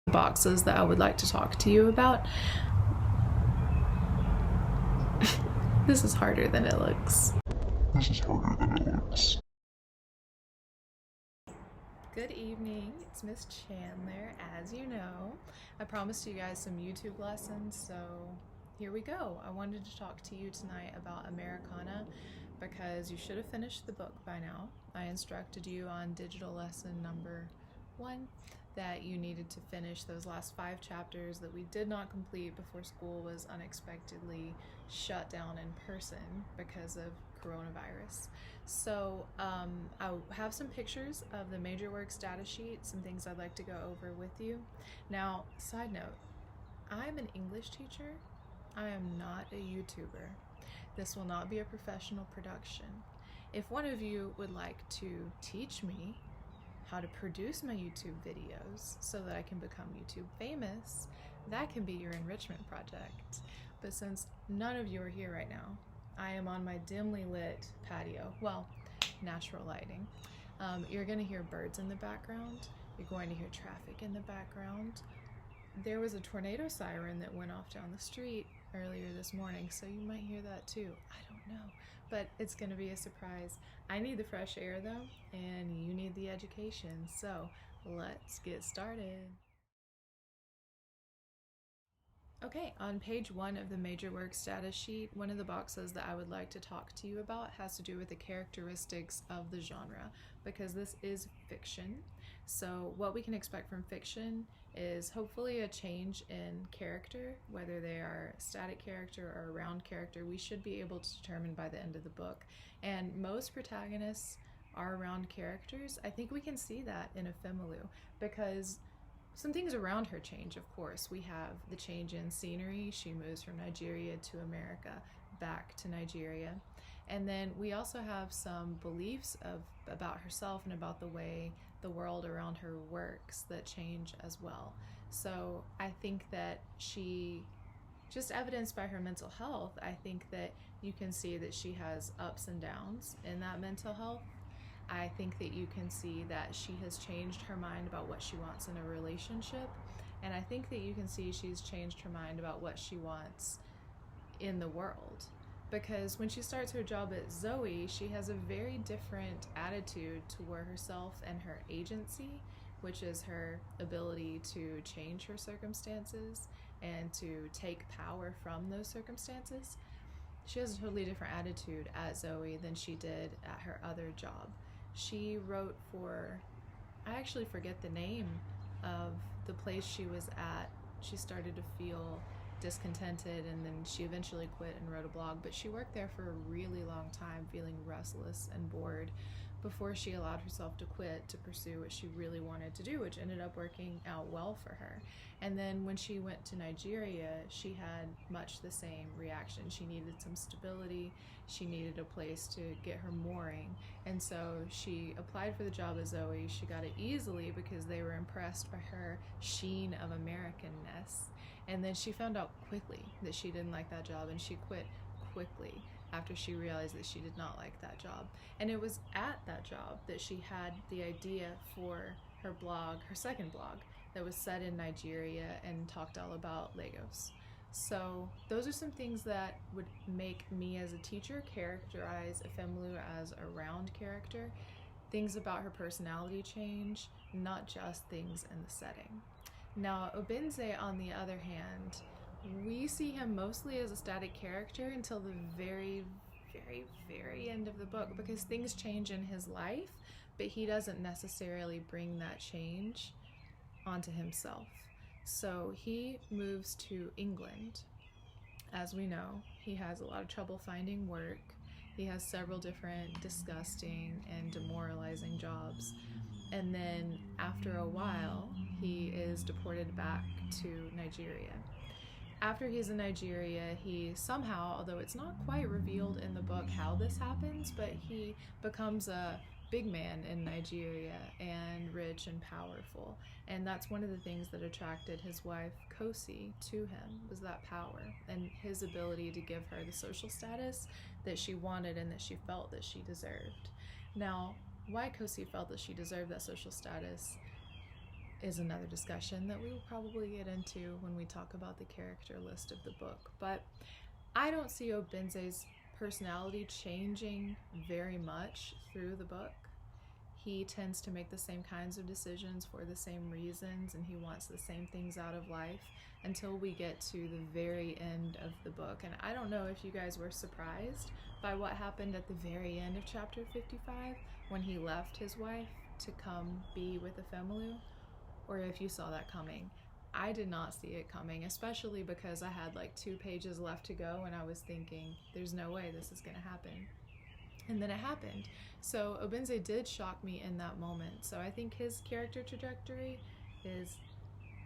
boxes that I would like to talk to you about. This is harder than it looks. Good evening, it's Miss Chandler. As you know, I promised you guys some YouTube lessons, so here we go. I wanted to talk to you tonight about Americanah because you should have finished the book by now. I instructed you on digital lesson number 1 that you needed to finish those last 5 chapters that we did not complete before school was unexpectedly shut down in person because of coronavirus. So I have some pictures of the major works data sheet, some things I'd like to go over with you. Now, side note, I'm an English teacher. I am not a YouTuber. This will not be a professional production. If one of you would like to teach me how to produce my YouTube videos so that I can become YouTube famous, that can be your enrichment project. But since none of you are here right now, I am on my dimly lit patio, well, natural lighting. You're gonna hear birds in the background. You're going to hear traffic in the background. There was a tornado siren that went off down the street earlier this morning, so you might hear that too. I don't know, but it's gonna be a surprise. I need the fresh air though, and you need the education, so let's get started. Okay, on page 1 of the major works data sheet, one of the boxes that I would like to talk to you about has to do with the characteristics of the genre, because this is fiction. So what we can expect from fiction is hopefully a change in character, whether they are a static character or a round character. We should be able to determine by the end of the book. And most protagonists are round characters. I think we can see that in Efemelu because some things around her change, of course. We have the change in scenery. She moves from Nigeria to America, back to Nigeria. And then we also have some beliefs about herself and about the way the world around her works that change as well. So I think that she, just evidenced by her mental health, I think that you can see that she has ups and downs in that mental health. I think that you can see that she has changed her mind about what she wants in a relationship. And I think that you can see she's changed her mind about what she wants in the world. Because when she starts her job at Zoe, she has a very different attitude toward herself and her agency, which is her ability to change her circumstances and to take power from those circumstances. She has a totally different attitude at Zoe than she did at her other job. She wrote for, I actually forget the name of the place she was at. She started to feel discontented and then she eventually quit and wrote a blog, but she worked there for a really long time feeling restless and bored before she allowed herself to quit to pursue what she really wanted to do, which ended up working out well for her. And then when she went to Nigeria, she had much the same reaction. She needed some stability. She needed a place to get her mooring. And so she applied for the job at Zoe. She got it easily because they were impressed by her sheen of Americanness. And then she found out quickly that she didn't like that job and she quit quickly after she realized that she did not like that job. And it was at that job that she had the idea for her blog, her second blog, that was set in Nigeria and talked all about Lagos. So those are some things that would make me as a teacher characterize Efemelu as a round character. Things about her personality change, not just things in the setting. Now, Obinze, on the other hand, we see him mostly as a static character until the very, very, very end of the book because things change in his life, but he doesn't necessarily bring that change onto himself. So he moves to England. As we know, he has a lot of trouble finding work. He has several different disgusting and demoralizing jobs. And then after a while, he is deported back to Nigeria. After he's in Nigeria, he somehow, although it's not quite revealed in the book how this happens, but he becomes a big man in Nigeria and rich and powerful. And that's one of the things that attracted his wife, Kosi, to him, was that power and his ability to give her the social status that she wanted and that she felt that she deserved. Now, why Kosi felt that she deserved that social status is another discussion that we will probably get into when we talk about the character list of the book. But I don't see Obenze's personality changing very much through the book. He tends to make the same kinds of decisions for the same reasons, and he wants the same things out of life until we get to the very end of the book. And I don't know if you guys were surprised by what happened at the very end of chapter 55 when he left his wife to come be with Efemelu, or if you saw that coming. I did not see it coming, especially because I had like 2 pages left to go and I was thinking, there's no way this is gonna happen. And then it happened. So Obenze did shock me in that moment. So I think his character trajectory is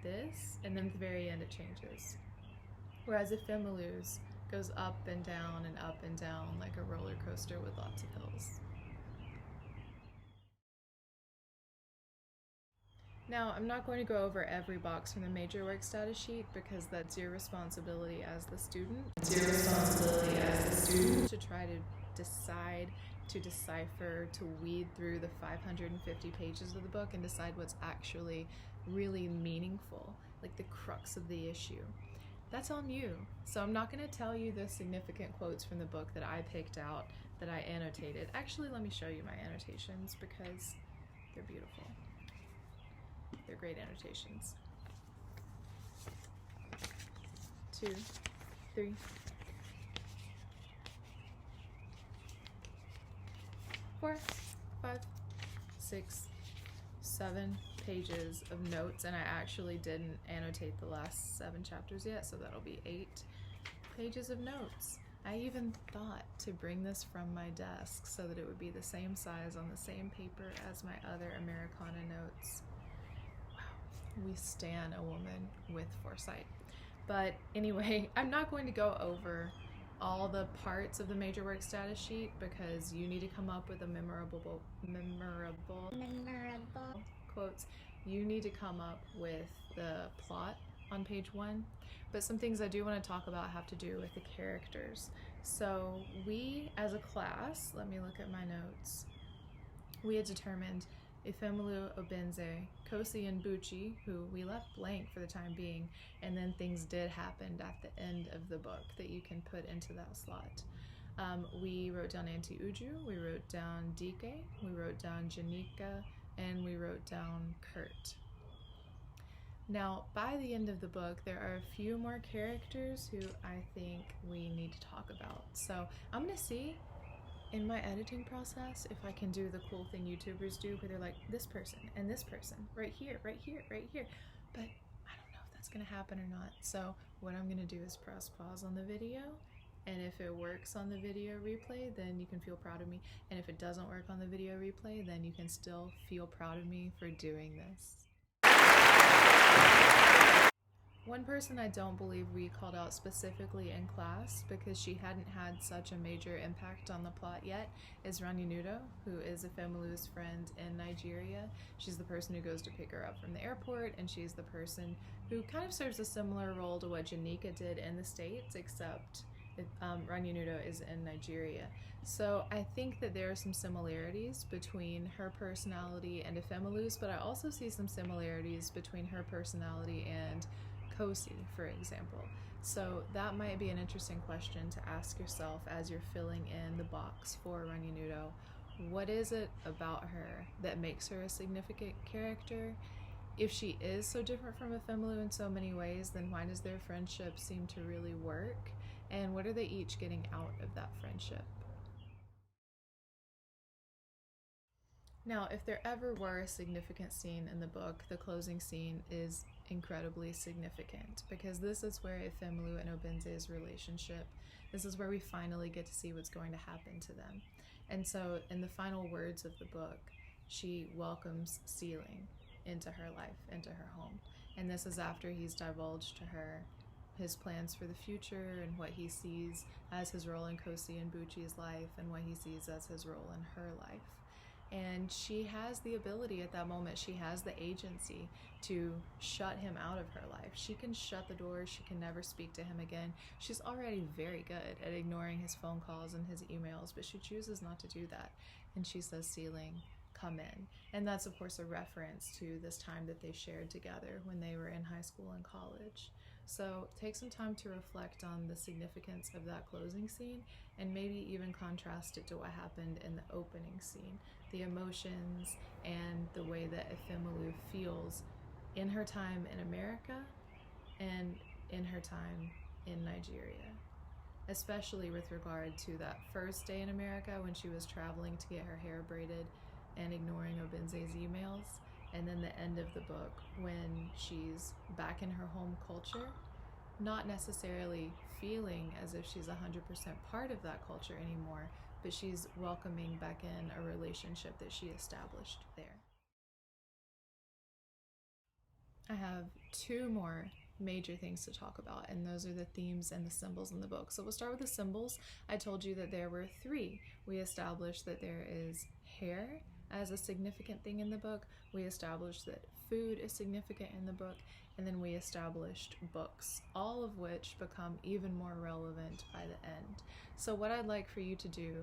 this, and then at the very end it changes. Whereas Efemelu's goes up and down like a roller coaster with lots of hills. Now, I'm not going to go over every box from the major work status sheet because that's your responsibility as the student. It's your responsibility as the student to try to decide, to decipher, to weed through the 550 pages of the book and decide what's actually really meaningful, like the crux of the issue. That's on you. So I'm not going to tell you the significant quotes from the book that I picked out, that I annotated. Actually, let me show you my annotations because they're beautiful. They're great annotations. 2, 3, 4, 5, 6, 7 pages of notes, and I actually didn't annotate the last 7 chapters yet, so that'll be 8 pages of notes. I even thought to bring this from my desk so that it would be the same size on the same paper as my other Americanah notes. We stan a woman with foresight. But anyway, I'm not going to go over all the parts of the major work status sheet because you need to come up with a memorable quotes. You need to come up with the plot on page 1. But some things I do want to talk about have to do with the characters. So we as a class, let me look at my notes. We had determined Efemelu, Obenze, Kosi, and Bucci, who we left blank for the time being, and then things did happen at the end of the book that you can put into that slot. We wrote down Auntie Uju, we wrote down Dike, we wrote down Janika, and we wrote down Kurt. Now, by the end of the book, there are a few more characters who I think we need to talk about. So I'm going to see in my editing process if I can do the cool thing YouTubers do where they're like, this person and this person, right here, right here, right here. But I don't know if that's going to happen or not. So what I'm going to do is press pause on the video. And if it works on the video replay, then you can feel proud of me. And if it doesn't work on the video replay, then you can still feel proud of me for doing this. One person I don't believe we called out specifically in class because she hadn't had such a major impact on the plot yet is Ranyanudo, who is Efemelu's friend in Nigeria. She's the person who goes to pick her up from the airport, and she's the person who kind of serves a similar role to what Janika did in the States, except Ranyanudo is in Nigeria. So I think that there are some similarities between her personality and Efemelu's, but I also see some similarities between her personality and Kosi, for example. So that might be an interesting question to ask yourself as you're filling in the box for Ranyanudo. What is it about her that makes her a significant character? If she is so different from Efemelu in so many ways, then why does their friendship seem to really work? And what are they each getting out of that friendship? Now, if there ever were a significant scene in the book, the closing scene is incredibly significant because this is where Efemelu and Obenze's relationship, this is where we finally get to see what's going to happen to them. And so in the final words of the book, she welcomes Sealing into her life, into her home. And this is after he's divulged to her his plans for the future and what he sees as his role in Kosi and Bucci's life and what he sees as his role in her life. And she has the ability at that moment, she has the agency to shut him out of her life. She can shut the door, she can never speak to him again. She's already very good at ignoring his phone calls and his emails, but she chooses not to do that. And she says, Sealing, come in. And that's, of course, a reference to this time that they shared together when they were in high school and college. So take some time to reflect on the significance of that closing scene, and maybe even contrast it to what happened in the opening scene, the emotions and the way that Efemelu feels in her time in America and in her time in Nigeria, especially with regard to that first day in America when she was traveling to get her hair braided and ignoring Obinze's emails, and then the end of the book when she's back in her home culture, not necessarily feeling as if she's 100% part of that culture anymore, but she's welcoming back in a relationship that she established there. I have two more major things to talk about, and those are the themes and the symbols in the book. So we'll start with the symbols. I told you that there were three. We established that there is hair as a significant thing in the book. We established that food is significant in the book, and then we established books, all of which become even more relevant by the end. So what I'd like for you to do,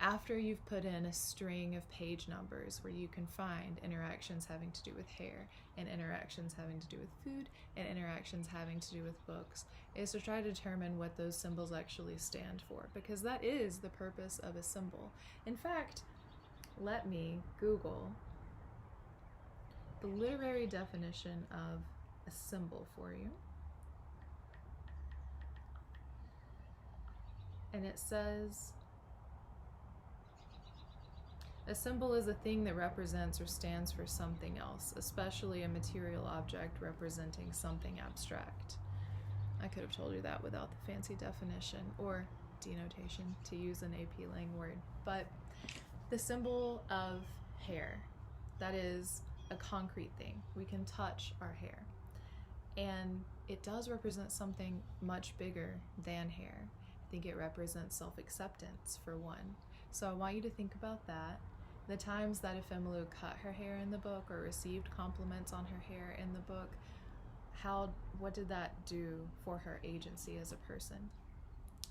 after you've put in a string of page numbers where you can find interactions having to do with hair and interactions having to do with food and interactions having to do with books, is to try to determine what those symbols actually stand for, because that is the purpose of a symbol. In fact, let me Google the literary definition of a symbol for you. And it says, a symbol is a thing that represents or stands for something else, especially a material object representing something abstract. I could have told you that without the fancy definition or denotation, to use an AP Lang word. But the symbol of hair, that is a concrete thing. We can touch our hair. And it does represent something much bigger than hair. I think it represents self-acceptance, for one. So I want you to think about that. The times that Efemelu cut her hair in the book or received compliments on her hair in the book, what did that do for her agency as a person?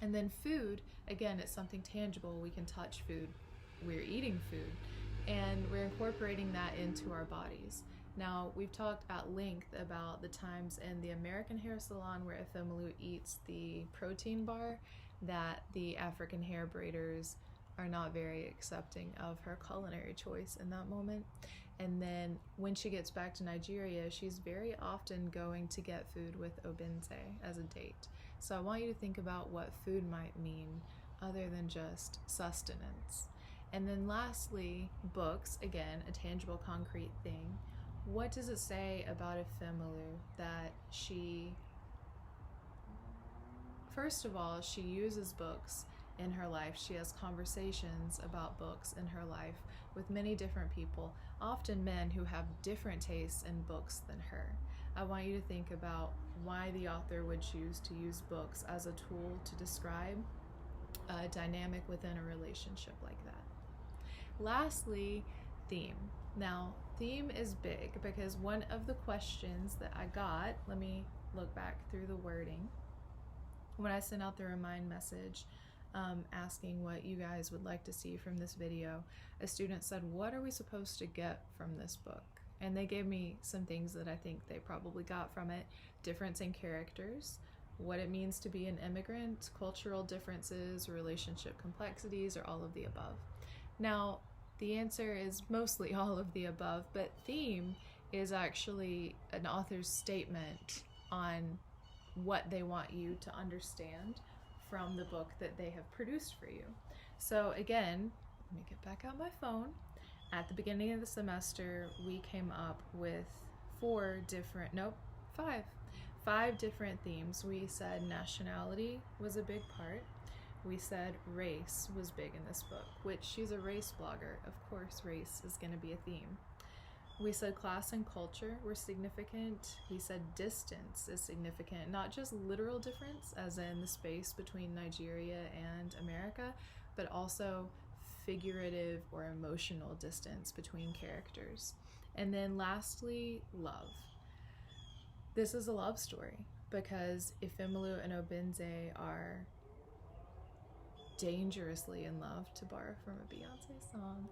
And then food, again, it's something tangible. We can touch food. We're eating food, and we're incorporating that into our bodies. Now, we've talked at length about the times in the American hair salon where Efemelu eats the protein bar, that the African hair braiders are not very accepting of her culinary choice in that moment. And then when she gets back to Nigeria, she's very often going to get food with Obinze as a date. So I want you to think about what food might mean other than just sustenance. And then lastly, books, again, a tangible, concrete thing. What does it say about Efemelu that she, first of all, she uses books in her life. She has conversations about books in her life with many different people, often men who have different tastes in books than her. I want you to think about why the author would choose to use books as a tool to describe a dynamic within a relationship like that. Lastly, theme. Now, theme is big because one of the questions that I got, let me look back through the wording, when I sent out the remind message asking what you guys would like to see from this video, a student said, what are we supposed to get from this book? And they gave me some things that I think they probably got from it. Difference in characters, what it means to be an immigrant, cultural differences, relationship complexities, or all of the above. Now, the answer is mostly all of the above, but theme is actually an author's statement on what they want you to understand from the book that they have produced for you. So again, let me get back out my phone. At the beginning of the semester, we came up with five different themes. We said nationality was a big part. We said race was big in this book, which she's a race blogger. Of course, race is going to be a theme. We said class and culture were significant. We said distance is significant, not just literal difference, as in the space between Nigeria and America, but also figurative or emotional distance between characters. And then lastly, love. This is a love story because Efemelu and Obinze are dangerously in love, to borrow from a Beyonce song.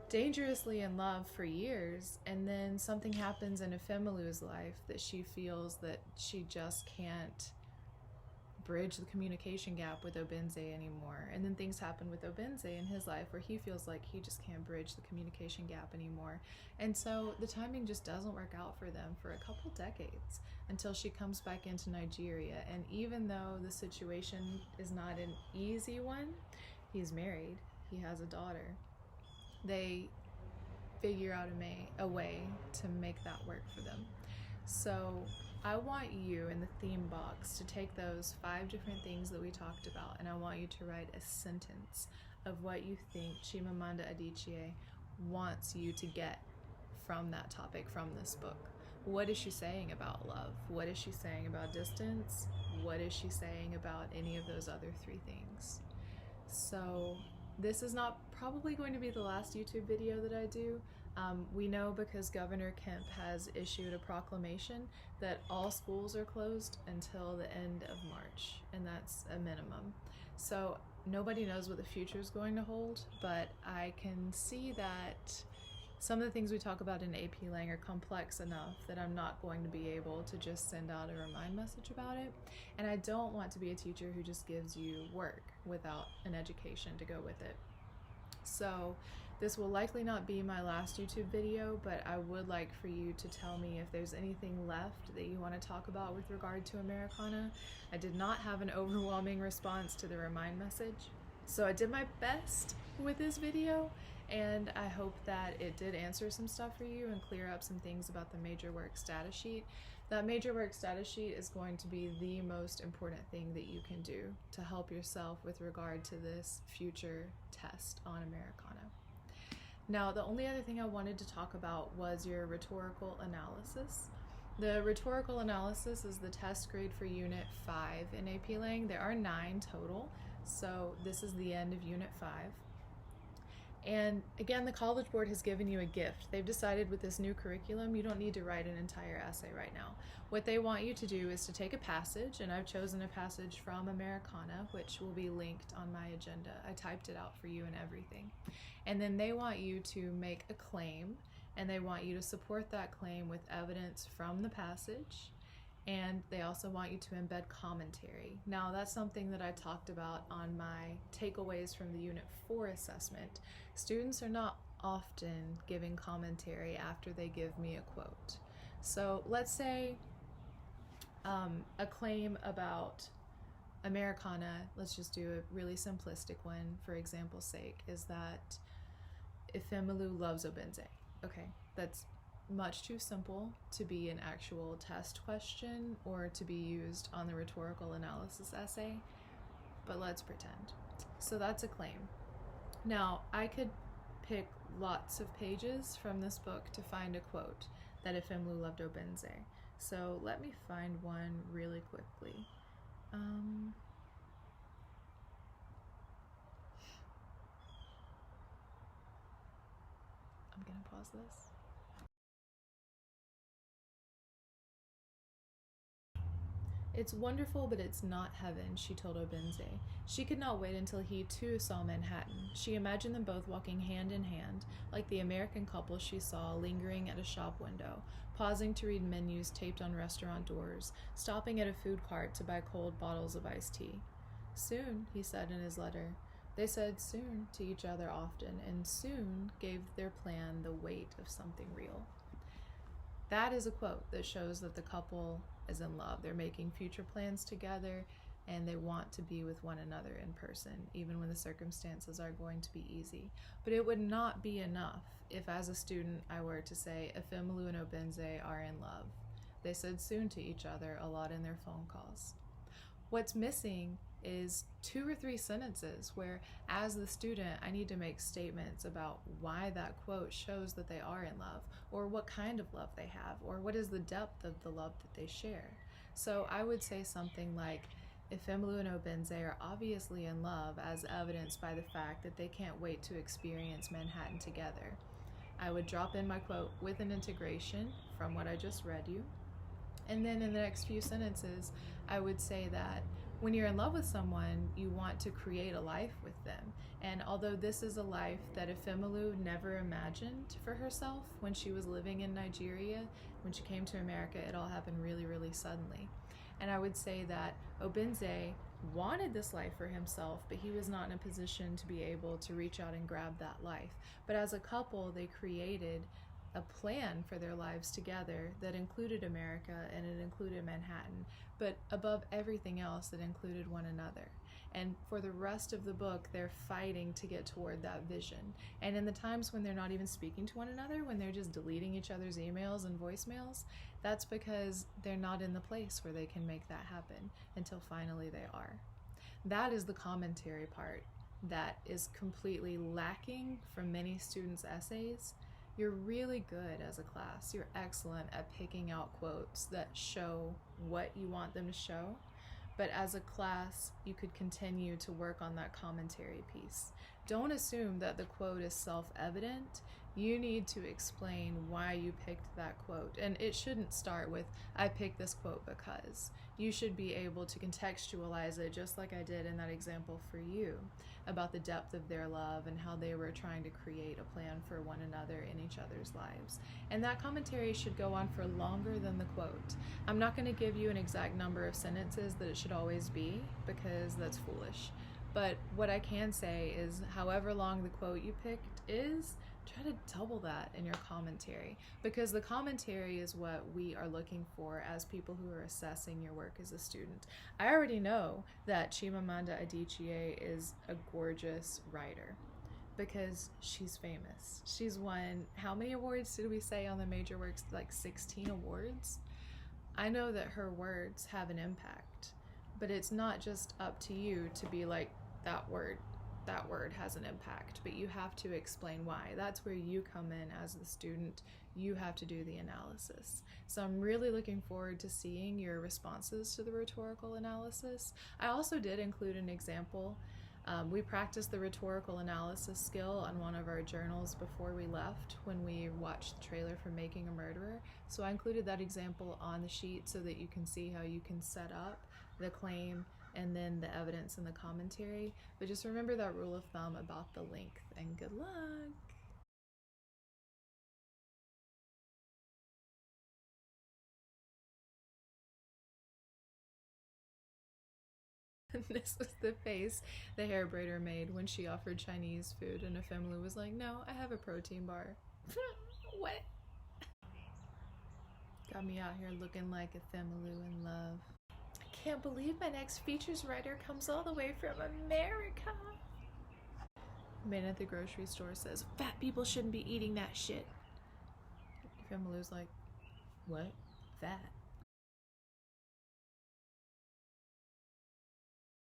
dangerously in love for years, and then something happens in Efemelu's life that she feels that she just can't bridge the communication gap with Obenze anymore. And then things happen with Obenze in his life where he feels like he just can't bridge the communication gap anymore. And so the timing just doesn't work out for them for a couple decades until she comes back into Nigeria. And even though the situation is not an easy one, he's married, he has a daughter, they figure out a way to make that work for them. So I want you in the theme box to take those 5 different things that we talked about, and I want you to write a sentence of what you think Chimamanda Adichie wants you to get from that topic, from this book. What is she saying about love? What is she saying about distance? What is she saying about any of those other 3 things? So this is not probably going to be the last YouTube video that I do. We know because Governor Kemp has issued a proclamation that all schools are closed until the end of March, and that's a minimum. So nobody knows what the future is going to hold, but I can see that some of the things we talk about in AP Lang are complex enough that I'm not going to be able to just send out a remind message about it. And I don't want to be a teacher who just gives you work without an education to go with it. So this will likely not be my last YouTube video, but I would like for you to tell me if there's anything left that you want to talk about with regard to Americanah. I did not have an overwhelming response to the remind message, so I did my best with this video, and I hope that it did answer some stuff for you and clear up some things about the major work status sheet. That major work status sheet is going to be the most important thing that you can do to help yourself with regard to this future test on Americanah. Now, the only other thing I wanted to talk about was your rhetorical analysis. The rhetorical analysis is the test grade for Unit 5 in AP Lang. There are 9 total, so this is the end of Unit 5. And again, the College Board has given you a gift. They've decided with this new curriculum, you don't need to write an entire essay right now. What they want you to do is to take a passage, and I've chosen a passage from Americanah, which will be linked on my agenda. I typed it out for you and everything. And then they want you to make a claim, and they want you to support that claim with evidence from the passage. And they also want you to embed commentary. Now, that's something that I talked about on my takeaways from the Unit 4 assessment. Students are not often giving commentary after they give me a quote. So let's say a claim about Americanah, let's just do a really simplistic one for example's sake, is that Efemelu loves Obenze. Okay, that's much too simple to be an actual test question or to be used on the rhetorical analysis essay, but let's pretend. So that's a claim. Now, I could pick lots of pages from this book to find a quote that Efemelu loved Obenze. So let me find one really quickly. I'm gonna pause this. It's wonderful, but it's not heaven, she told Obenze. She could not wait until he too saw Manhattan. She imagined them both walking hand in hand, like the American couple she saw lingering at a shop window, pausing to read menus taped on restaurant doors, stopping at a food cart to buy cold bottles of iced tea. Soon, he said in his letter. They said soon to each other often, and soon gave their plan the weight of something real. That is a quote that shows that the couple is in love. They're making future plans together, and they want to be with one another in person, even when the circumstances are going to be easy. But it would not be enough if, as a student, I were to say, Efemelu and Obenze are in love. They said soon to each other a lot in their phone calls. What's missing is 2 or 3 sentences where, as the student, I need to make statements about why that quote shows that they are in love, or what kind of love they have, or what is the depth of the love that they share. So I would say something like, Efemelu and Obenze are obviously in love, as evidenced by the fact that they can't wait to experience Manhattan together. I would drop in my quote with an integration from what I just read you, and then in the next few sentences, I would say that When you're in love with someone, you want to create a life with them. And although this is a life that Efemelu never imagined for herself when she was living in Nigeria, when she came to America, it all happened really, really suddenly. And I would say that Obinze wanted this life for himself, but he was not in a position to be able to reach out and grab that life. But as a couple, they created a plan for their lives together that included America and it included Manhattan, but above everything else, it included one another. And for the rest of the book, they're fighting to get toward that vision. And in the times when they're not even speaking to one another, when they're just deleting each other's emails and voicemails, that's because they're not in the place where they can make that happen until finally they are. That is the commentary part that is completely lacking from many students' essays. You're really good as a class. You're excellent at picking out quotes that show what you want them to show. But as a class, you could continue to work on that commentary piece. Don't assume that the quote is self-evident. You need to explain why you picked that quote. And it shouldn't start with, I picked this quote because. You should be able to contextualize it just like I did in that example for you, about the depth of their love and how they were trying to create a plan for one another in each other's lives. And that commentary should go on for longer than the quote. I'm not going to give you an exact number of sentences that it should always be, because that's foolish. But what I can say is, however long the quote you picked is, try to double that in your commentary, because the commentary is what we are looking for as people who are assessing your work as a student. I already know that Chimamanda Adichie is a gorgeous writer because she's famous. She's won, how many awards did we say on the major works? Like 16 awards. I know that her words have an impact, but it's not just up to you to be like, that word has an impact, but you have to explain why. That's where you come in as the student. You have to do the analysis. So I'm really looking forward to seeing your responses to the rhetorical analysis. I also did include an example. We practiced the rhetorical analysis skill on one of our journals before we left when we watched the trailer for Making a Murderer. So I included that example on the sheet so that you can see how you can set up the claim and then the evidence and the commentary. But just remember that rule of thumb about the length, and good luck. This was the face the hair braider made when she offered Chinese food and Efemelu was like, no, I have a protein bar. What? Got me out here looking like Efemelu in love. I can't believe my next features writer comes all the way from America. Man at the grocery store says, fat people shouldn't be eating that shit. Efemelu's like, what? Fat?